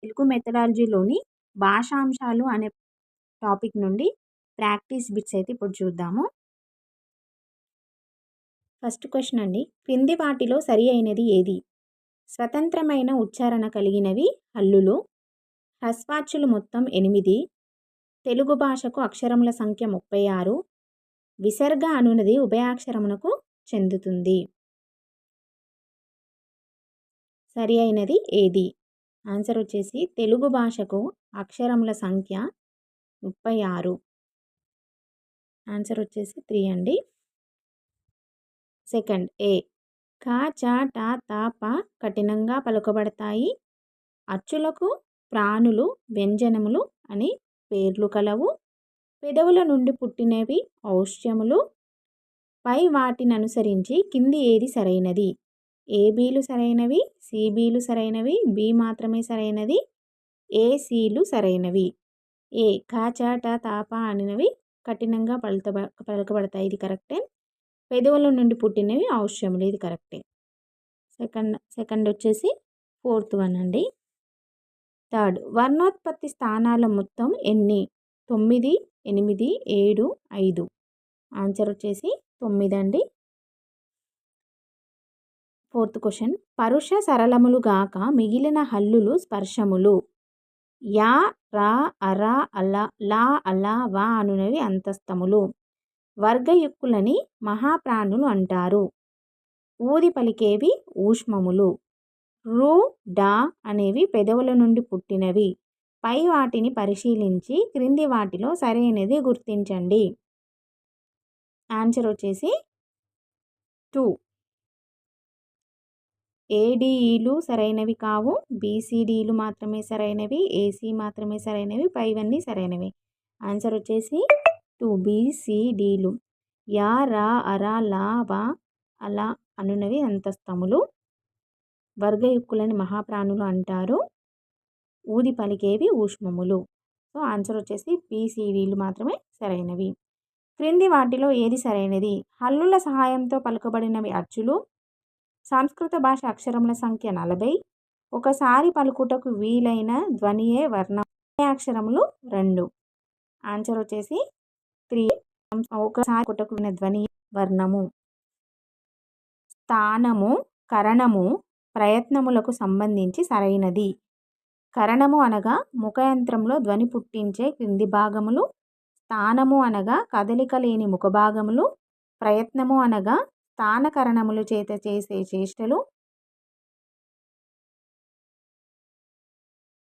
తెలుగు మెథడాలజీలోని భాషాంశాలు అనే టాపిక్ నుండి practice bits అయితే ఇప్పుడు చూద్దాము. ఫస్ట్ క్వశ్చన్ అండి, క్రింది వాటిలో సరి అయినది ఏది? స్వతంత్రమైన ఉచ్చారణ కలిగినవి హల్లులు. హ్రస్వాచ్చులు మొత్తం 8. తెలుగు భాషకు అక్షరముల సంఖ్య 36. విసర్గ అనునది ఉభయాక్షరమునకు చెందుతుంది. సరి అయినది ఏది? ఆన్సర్ వచ్చేసి తెలుగు భాషకు అక్షరముల సంఖ్య 36. ఆన్సర్ వచ్చేసి 3 అండి. సెకండ్ ఏ, క చ ట త ప కఠినంగా పలుకబడతాయి. అచ్చులకు ప్రాణులు వ్యంజనములు అని పేర్లు కలవు. పెదవుల నుండి పుట్టినవి ఔష్ట్యములు. పై వాటిని అనుసరించి కింది ఏది సరైనది? ఏబీలు సరైనవి, సిబీలు సరైనవి, బి మాత్రమే సరైనది, ఏసీలు సరైనవి. ఏ క చ ట త ప అనేవి కఠినంగా పలుకబడతాయి, ఇది కరెక్టే. పెదవుల నుండి పుట్టినవి ఔష్యములు, ఇది కరెక్టే. సెకండ్ వచ్చేసి 4th వన్ అండి. థర్డ్, వర్ణోత్పత్తి స్థానాల మొత్తం ఎన్ని? 9, 8, 7, 5. ఆన్సర్ వచ్చేసి 9 అండి. 4th క్వశ్చన్, పరుష సరళములు గాక మిగిలిన హల్లులు స్పర్శములు. యా, రా, అర, అల, లా, అల, వా అనునవి అంతస్తములు. వర్గయుక్కులని మహాప్రాణులు అంటారు. ఊది పలికేవి ఊష్మములు. రు, డా అనేవి పెదవుల నుండి పుట్టినవి. పై వాటిని పరిశీలించి క్రింది వాటిలో సరైనది గుర్తించండి. ఆన్సర్ వచ్చేసి 2. ఏడీఈలు సరైనవి కావు, బీసీడీలు మాత్రమే సరైనవి, ఏసీ మాత్రమే సరైనవి, పైవన్నీ సరైనవి. ఆన్సర్ వచ్చేసి 2 బీసీడీలు. యా, రా, అర, లా, వా, అల అనునవి అంతస్తములు. వర్గయుక్కులని మహాప్రాణులు అంటారు. ఊది పలికేవి ఊష్మములు. సో ఆన్సర్ వచ్చేసి బీసీడీలు మాత్రమే సరైనవి. క్రింది వాటిలో ఏది సరైనది? హల్లుల సహాయంతో పలుకబడినవి అచ్చులు. సంస్కృత భాష అక్షరముల సంఖ్య 40. ఒకసారి పలుకుటకు వీలైన ధ్వనియే వర్ణం. అక్షరములు 2. ఆన్సర్ వచ్చేసి 3. ఒకసారి పలుకుటకు వీలైన ధ్వని వర్ణము. స్థానము, కరణము, ప్రయత్నములకు సంబంధించి సరైనది. కరణము అనగా ముఖయంత్రంలో ధ్వని పుట్టించే క్రింది భాగములు. స్థానము అనగా కదలిక లేని ముఖభాగములు. ప్రయత్నము అనగా స్థానకరణములు చేత చేసే చేష్టలు.